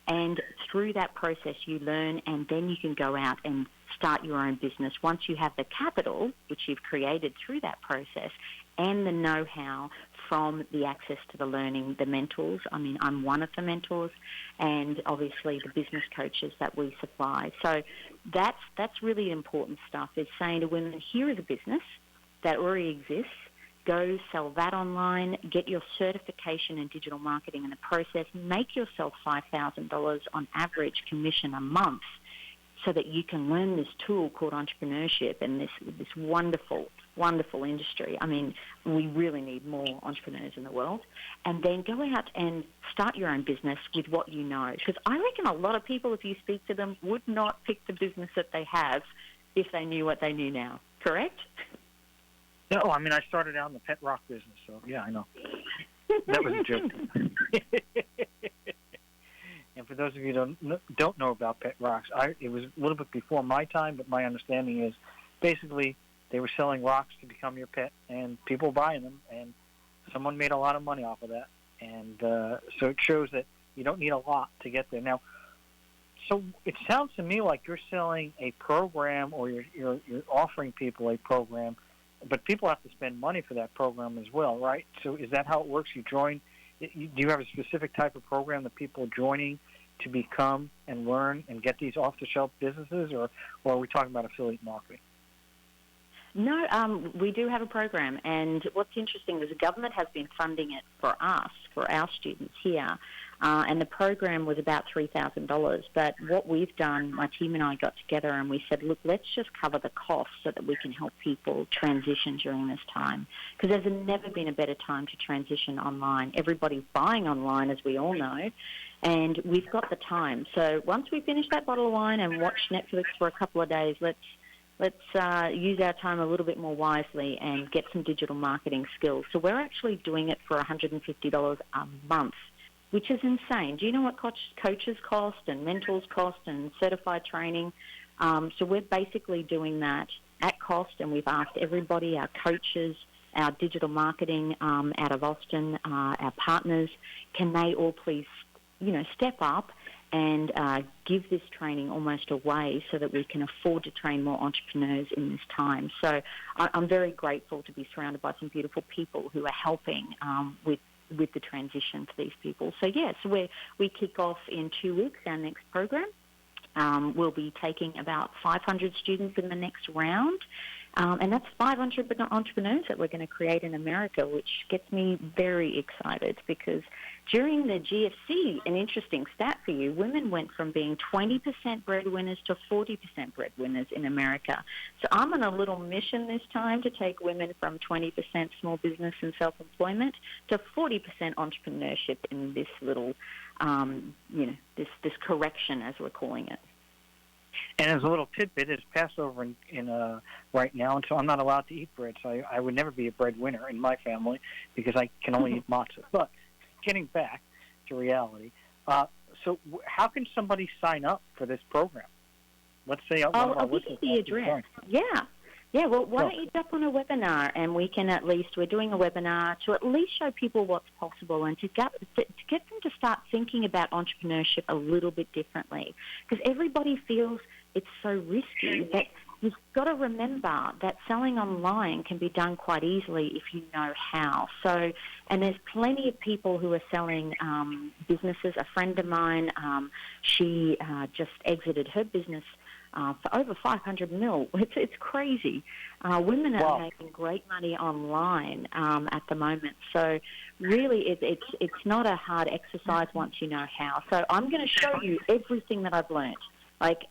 And through that process, you learn, and then you can go out and start your own business. Once you have the capital, which you've created through that process, and the know-how from the access to the learning, the mentors. I mean, I'm one of the mentors, and obviously the business coaches that we supply. So that's really important stuff, is saying to women, here is a business that already exists. Go sell that online, get your certification in digital marketing in the process, make yourself $5,000 on average commission a month so that you can learn this tool called entrepreneurship and this wonderful, wonderful industry. I mean, we really need more entrepreneurs in the world. And then go out and start your own business with what you know. Because I reckon a lot of people, if you speak to them, would not pick the business that they have if they knew what they knew now. Correct? No, I mean, I started out in the pet rock business, so yeah, I know. That was a joke. And for those of you who don't know about pet rocks, it was a little bit before my time, but my understanding is basically they were selling rocks to become your pet, and people were buying them, and someone made a lot of money off of that. And so it shows that you don't need a lot to get there. Now, so it sounds to me like you're selling a program, or you're offering people a program, but people have to spend money for that program as well, right? So is that how it works? You join. Do you have a specific type of program that people are joining to become and learn and get these off-the-shelf businesses, or are we talking about affiliate marketing? No, we do have a program, and what's interesting is the government has been funding it for us, for our students here, and the program was about $3,000. But what we've done, my team and I got together and we said, look, let's just cover the costs so that we can help people transition during this time, because there's never been a better time to transition online. Everybody's buying online, as we all know, and we've got the time. So once we finish that bottle of wine and watch Netflix for a couple of days, let's use our time a little bit more wisely and get some digital marketing skills. So we're actually doing it for $150 a month, which is insane. Do you know what coaches cost and mentors cost and certified training? So we're basically doing that at cost, and we've asked everybody, our coaches, our digital marketing out of Austin, our partners, can they all please, step up and give this training almost away so that we can afford to train more entrepreneurs in this time. So I'm very grateful to be surrounded by some beautiful people who are helping with the transition for these people. So, yes, we kick off in 2 weeks, our next program. We'll be taking about 500 students in the next round, And that's 500 entrepreneurs that we're going to create in America, which gets me very excited because during the GFC, an interesting stat for you, women went from being 20% breadwinners to 40% breadwinners in America. So I'm on a little mission this time to take women from 20% small business and self-employment to 40% entrepreneurship in this little, this correction, as we're calling it. And as a little tidbit, it's Passover in right now, and so I'm not allowed to eat bread. So I would never be a breadwinner in my family because I can only eat matzah. But getting back to reality, so how can somebody sign up for this program? Let's say I'll give you the address. Yeah. Well, why don't you jump on a webinar, and we're doing a webinar to at least show people what's possible and to get them to start thinking about entrepreneurship a little bit differently. Because everybody feels it's so risky that you've got to remember that selling online can be done quite easily if you know how. So, and there's plenty of people who are selling businesses. A friend of mine, she just exited her business for over 500 mil. It's crazy. Women are making great money online at the moment. So really, it's not a hard exercise once you know how. So I'm going to show you everything that I've learned, like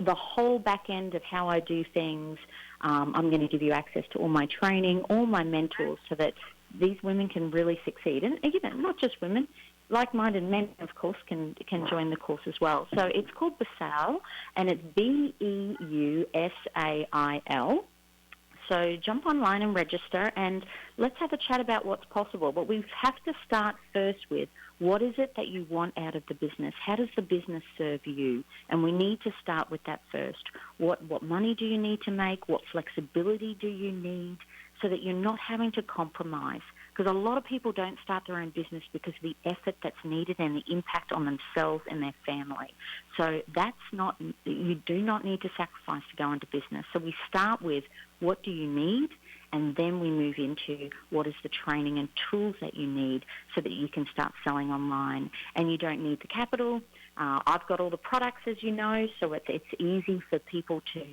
the whole back end of how I do things. I'm going to give you access to all my training, all my mentors, so that these women can really succeed. And not just women. Like-minded men, of course, can join the course as well. So it's called BEUSAIL, and it's BEUSAIL. So jump online and register, and let's have a chat about what's possible. But we have to start first with, what is it that you want out of the business? How does the business serve you? And we need to start with that first. What money do you need to make? What flexibility do you need so that you're not having to compromise? Because a lot of people don't start their own business because of the effort that's needed and the impact on themselves and their family. So you do not need to sacrifice to go into business. So we start with, what do you need? And then we move into what is the training and tools that you need so that you can start selling online. And you don't need the capital. I've got all the products, as you know, so it's easy for people to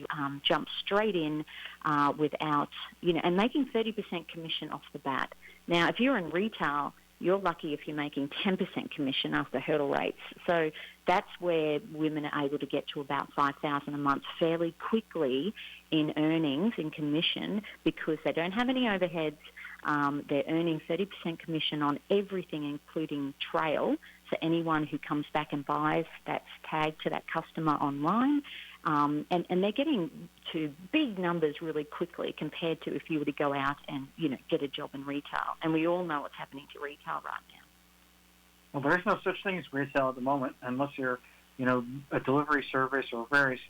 jump straight in without, and making 30% commission off the bat. Now, if you're in retail, you're lucky if you're making 10% commission after hurdle rates. So that's where women are able to get to about $5,000 a month fairly quickly in earnings, in commission, because they don't have any overheads. They're earning 30% commission on everything, including trail. So anyone who comes back and buys, that's tagged to that customer online. And they're getting to big numbers really quickly compared to if you were to go out and, get a job in retail. And we all know what's happening to retail right now. Well, there is no such thing as retail at the moment unless you're, a delivery service or various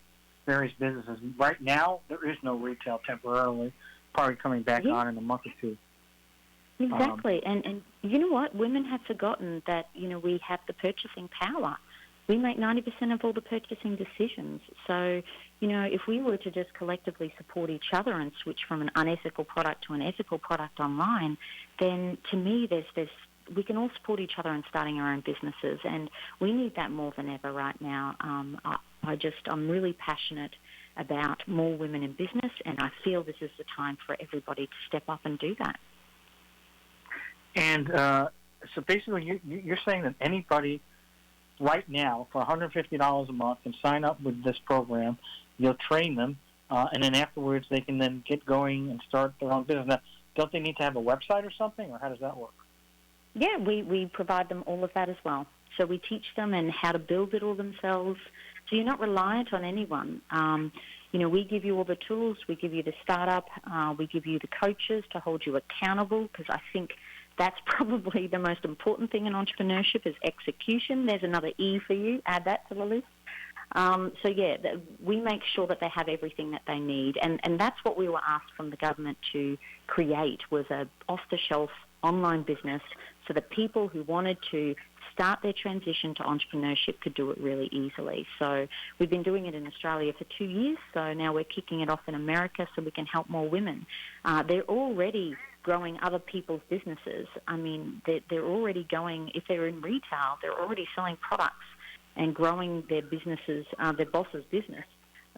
businesses. Right now, there is no retail temporarily, probably coming back on in a month or two. Exactly. And you know what? Women have forgotten that, we have the purchasing power. We make 90% of all the purchasing decisions. So, if we were to just collectively support each other and switch from an unethical product to an ethical product online, then to me, we can all support each other in starting our own businesses, and we need that more than ever right now. I'm really passionate about more women in business, and I feel this is the time for everybody to step up and do that. And so basically, you're saying that anybody right now for $150 a month can sign up with this program. You'll train them, and then afterwards they can then get going and start their own business. Now, don't they need to have a website or something, or how does that work? Yeah, we provide them all of that as well. So we teach them and how to build it all themselves. So you're not reliant on anyone. We give you all the tools. We give you the startup. We give you the coaches to hold you accountable, because I think that's probably the most important thing in entrepreneurship is execution. There's another E for you. Add that to the list. We make sure that they have everything that they need. And that's what we were asked from the government to create, was a off-the-shelf online business so that people who wanted to start their transition to entrepreneurship could do it really easily. So we've been doing it in Australia for 2 years, so now we're kicking it off in America so we can help more women. They're already growing other people's businesses. I mean, they're already going, if they're in retail, they're already selling products and growing their businesses, their boss's business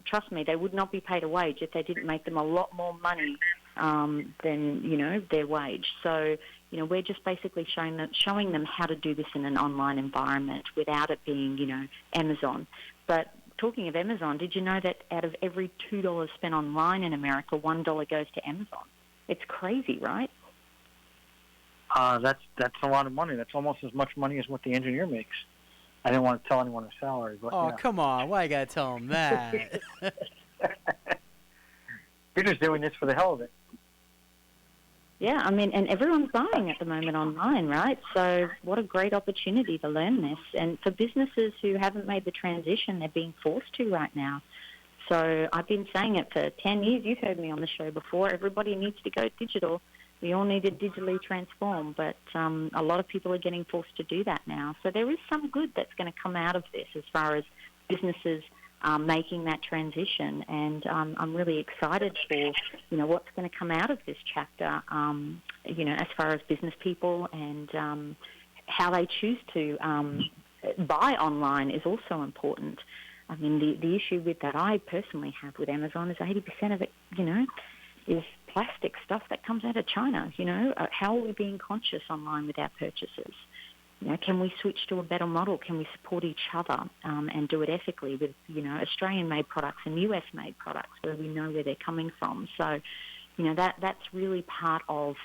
trust me, they would not be paid a wage if they didn't make them a lot more money than their wage. So we're just basically showing them how to do this in an online environment without it being Amazon. But talking of Amazon, did you know that out of every $2 spent online in America, $1 goes to Amazon? It's crazy, right? That's a lot of money. That's almost as much money as what the engineer makes. I didn't want to tell anyone her salary, but oh, come on! Why you gotta tell them that? You're just doing this for the hell of it. Yeah, I mean, and everyone's buying at the moment online, right? So what a great opportunity to learn this. And for businesses who haven't made the transition, they're being forced to right now. So I've been saying it for 10 years. You've heard me on the show before. Everybody needs to go digital. We all need to digitally transform, but a lot of people are getting forced to do that now. So there is some good that's going to come out of this as far as businesses making that transition. And I'm really excited for, what's going to come out of this chapter, as far as business people and how they choose to buy online is also important. I mean, the issue that I personally have with Amazon is 80% of it, is plastic stuff that comes out of China. How are we being conscious online with our purchases? Can we switch to a better model? Can we support each other and do it ethically with, Australian-made products and US-made products where we know where they're coming from? So, that's really part of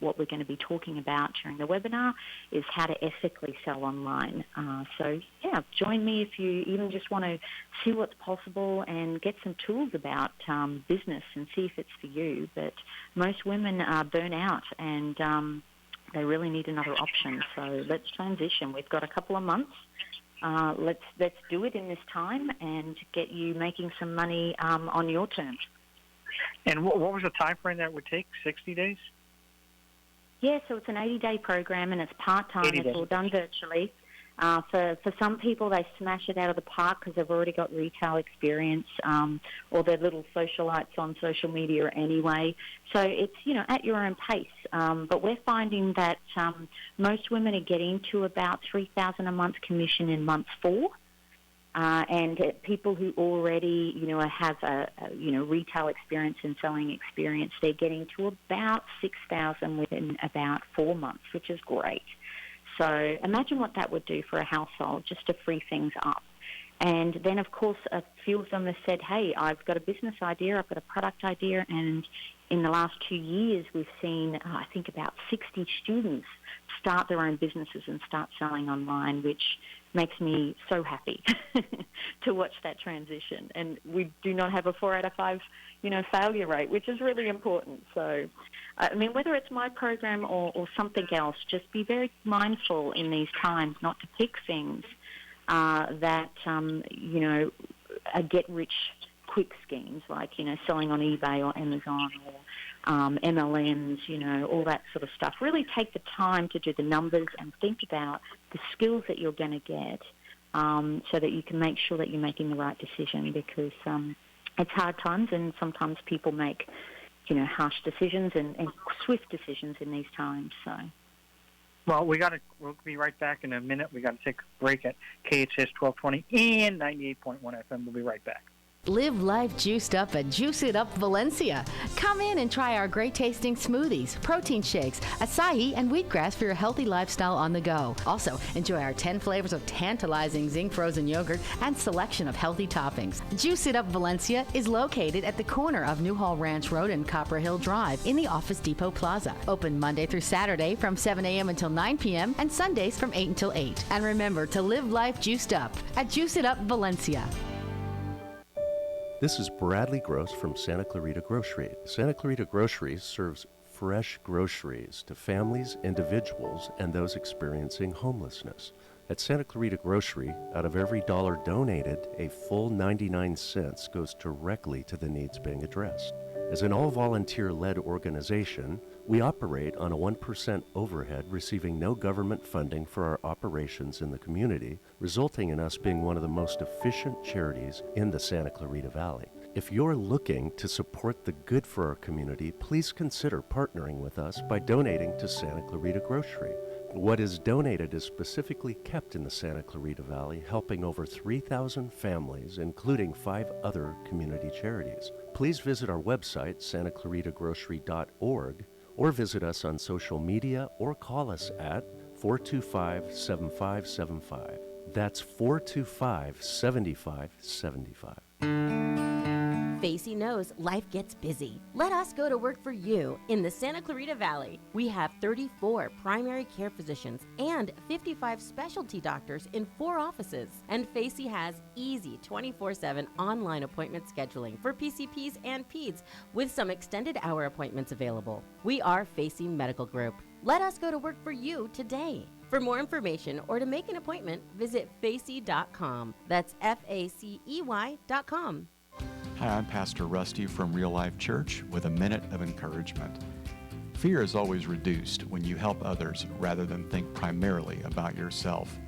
what we're going to be talking about during the webinar is how to ethically sell online. Join me if you even just want to see what's possible and get some tools about business and see if it's for you. But most women are burnt out and they really need another option. So let's transition. We've got a couple of months. Let's do it in this time and get you making some money on your terms. And what was the time frame that it would take? 60 days? Yeah, so it's an 80-day program and it's part-time. It's all done virtually. For some people, they smash it out of the park because they've already got retail experience or they're little socialites on social media anyway. So it's, at your own pace. But we're finding that most women are getting to about $3,000 a month commission in month 4. And people who already, have a retail experience and selling experience, they're getting to about $6,000 within about 4 months, which is great. So imagine what that would do for a household just to free things up. And then, of course, a few of them have said, hey, I've got a business idea, I've got a product idea, and in the last 2 years we've seen, I think, about 60 students start their own businesses and start selling online, which makes me so happy to watch that transition. And we do not have a 4 out of 5, failure rate, which is really important. So, I mean, whether it's my program or something else, just be very mindful in these times not to pick things that, are get-rich-quick schemes like, selling on eBay or Amazon or MLMs, all that sort of stuff. Really take the time to do the numbers and think about the skills that you're going to get so that you can make sure that you're making the right decision because it's hard times and sometimes people make, harsh decisions and swift decisions in these times. So. Well, we'll be right back in a minute. We got to take a break at KHTS 1220 and 98.1 FM. We'll be right back. Live life juiced up at Juice It Up Valencia. Come in and try our great tasting smoothies, protein shakes, acai, and wheatgrass for your healthy lifestyle on the go. Also, enjoy our 10 flavors of tantalizing zinc frozen yogurt and selection of healthy toppings. Juice It Up Valencia is located at the corner of Newhall Ranch Road and Copper Hill Drive in the Office Depot Plaza. Open Monday through Saturday from 7 a.m. until 9 p.m. and Sundays from 8 until 8. And remember to live life juiced up at Juice It Up Valencia. This is Bradley Gross from Santa Clarita Grocery. Santa Clarita Grocery serves fresh groceries to families, individuals, and those experiencing homelessness. At Santa Clarita Grocery, out of every dollar donated, a full 99 cents goes directly to the needs being addressed. As an all-volunteer-led organization, we operate on a 1% overhead, receiving no government funding for our operations in the community, resulting in us being one of the most efficient charities in the Santa Clarita Valley. If you're looking to support the good for our community, please consider partnering with us by donating to Santa Clarita Grocery. What is donated is specifically kept in the Santa Clarita Valley, helping over 3,000 families, including 5 other community charities. Please visit our website, santaclaritagrocery.org, or visit us on social media or call us at 425-7575. That's 425-7575. Facey knows life gets busy. Let us go to work for you in the Santa Clarita Valley. We have 34 primary care physicians and 55 specialty doctors in 4 offices. And Facey has easy 24/7 online appointment scheduling for PCPs and PEDS with some extended hour appointments available. We are Facey Medical Group. Let us go to work for you today. For more information or to make an appointment, visit facey.com. That's FACEY.com. Hi, I'm Pastor Rusty from Real Life Church with a minute of encouragement. Fear is always reduced when you help others rather than think primarily about yourself.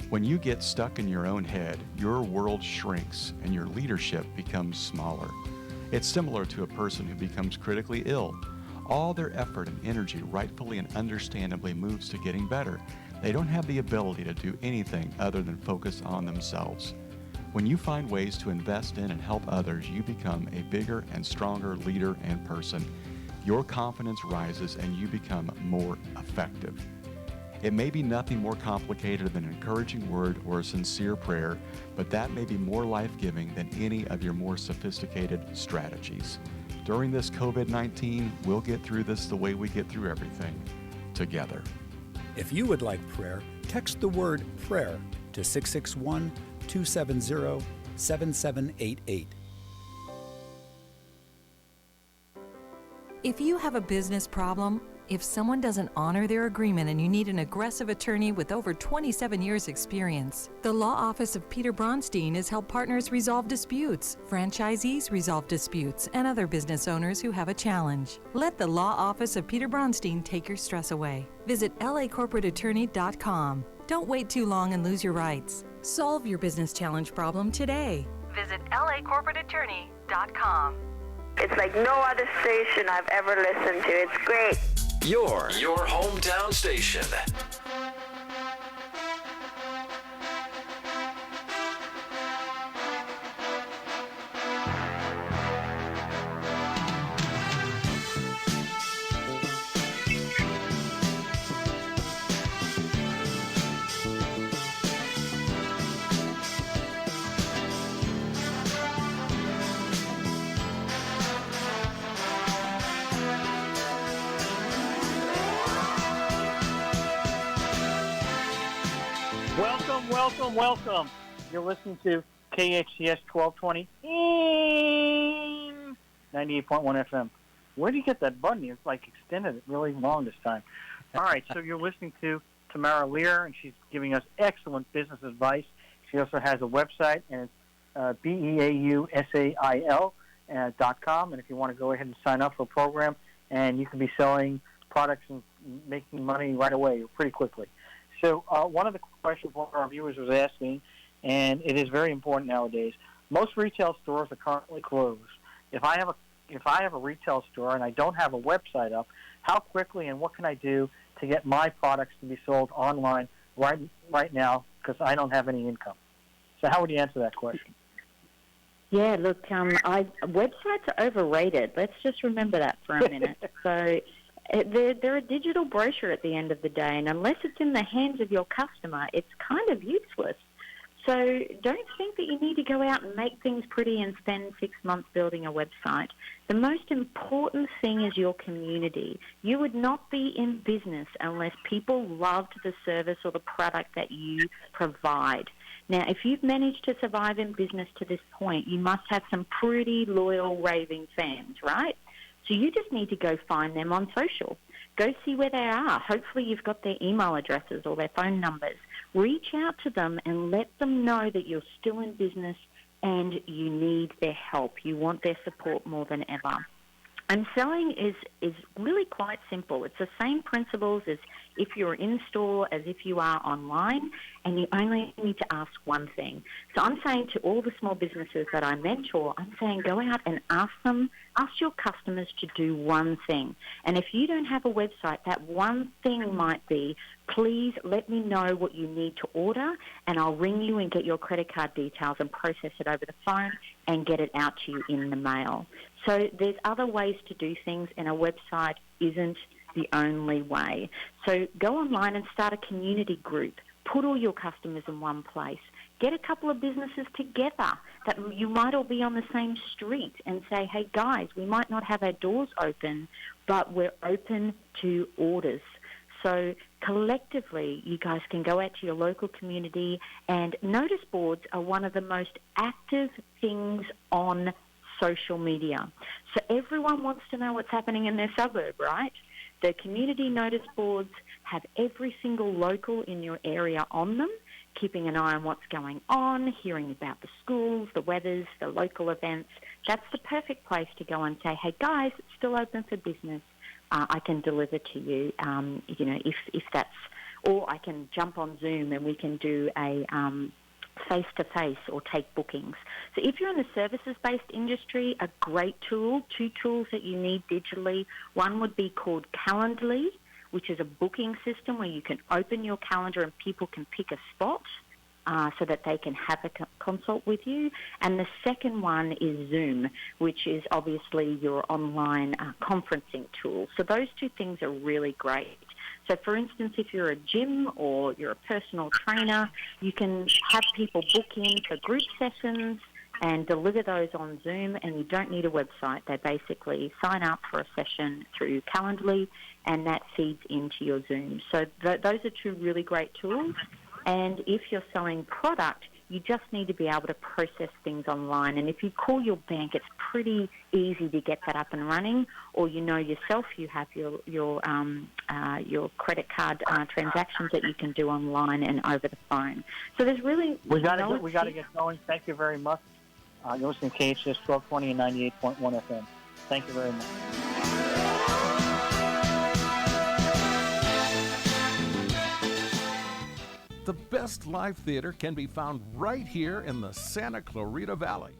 When you get stuck in your own head, your world shrinks and your leadership becomes smaller. It's similar to a person who becomes critically ill. All their effort and energy rightfully and understandably moves to getting better. They don't have the ability to do anything other than focus on themselves. When you find ways to invest in and help others, you become a bigger and stronger leader and person. Your confidence rises and you become more effective. It may be nothing more complicated than an encouraging word or a sincere prayer, but that may be more life-giving than any of your more sophisticated strategies. During this COVID-19, we'll get through this the way we get through everything, together. If you would like prayer, text the word prayer to 661-270-7788. If you have a business problem, if someone doesn't honor their agreement and you need an aggressive attorney with over 27 years experience, the law office of Peter Bronstein has helped partners resolve disputes, franchisees resolve disputes, and other business owners who have a challenge. Let the law office of Peter Bronstein take your stress away. Visit lacorporateattorney.com. Don't wait too long and lose your rights. Solve your business challenge problem today. Visit lacorporateattorney.com. It's like no other station I've ever listened to. It's great. Your hometown station. Welcome. You're listening to KHTS 1220 98.1 FM. Where do you get that button? It's like extended it really long this time. All right, so you're listening to Tamara Loehr, and she's giving us excellent business advice. She also has a website, and it's BEAUSAIL.com. And if you want to go ahead and sign up for a program, and you can be selling products and making money right away pretty quickly. So one of the questions one of our viewers was asking, and it is very important nowadays, most retail stores are currently closed. If I have a retail store and I don't have a website up, how quickly and what can I do to get my products to be sold online right now because I don't have any income? So how would you answer that question? Yeah, look, websites are overrated. Let's just remember that for a minute. So they're a digital brochure at the end of the day, and unless it's in the hands of your customer, it's kind of useless. So don't think that you need to go out and make things pretty and spend 6 months building a website. The most important thing is your community. You would not be in business unless people loved the service or the product that you provide. Now, if you've managed to survive in business to this point, you must have some pretty loyal, raving fans, right? So you just need to go find them on social. Go see where they are. Hopefully you've got their email addresses or their phone numbers. Reach out to them and let them know that you're still in business and you need their help. You want their support more than ever. And selling is really quite simple. It's the same principles as if you're in store as if you are online, and you only need to ask one thing. So I'm saying to all the small businesses that I mentor, I'm saying go out and ask your customers to do one thing. And if you don't have a website, that one thing might be, please let me know what you need to order, and I'll ring you and get your credit card details and process it over the phone and get it out to you in the mail. So there's other ways to do things, and a website isn't the only way. So go online and start a community group. Put all your customers in one place. Get a couple of businesses together that you might all be on the same street and say, hey, guys, we might not have our doors open, but we're open to orders. So collectively, you guys can go out to your local community, and notice boards are one of the most active things on social media. So everyone wants to know what's happening in their suburb, right? The community notice boards have every single local in your area on them, keeping an eye on what's going on, hearing about the schools, the weathers, the local events. That's the perfect place to go and say, hey, guys, it's still open for business. I can deliver to you, if that's, or I can jump on Zoom and we can do a face-to-face or take bookings. So if you're in the services-based industry, a great tool, two tools that you need digitally, one would be called Calendly, which is a booking system where you can open your calendar and people can pick a spot so that they can have a consult with you. And the second one is Zoom, which is obviously your online conferencing tool. So those two things are really great. So, for instance, if you're a gym or you're a personal trainer, you can have people book in for group sessions and deliver those on Zoom, and you don't need a website. They basically sign up for a session through Calendly, and that feeds into your Zoom. So those are two really great tools. And if you're selling product, you just need to be able to process things online. And if you call your bank, it's pretty easy to get that up and running. Or you know yourself, you have your credit card transactions that you can do online and over the phone. So there's really we got to get going. Thank you very much. You're listening to KHTS 1220 and 98.1 FM. Thank you very much. The best live theater can be found right here in the Santa Clarita Valley.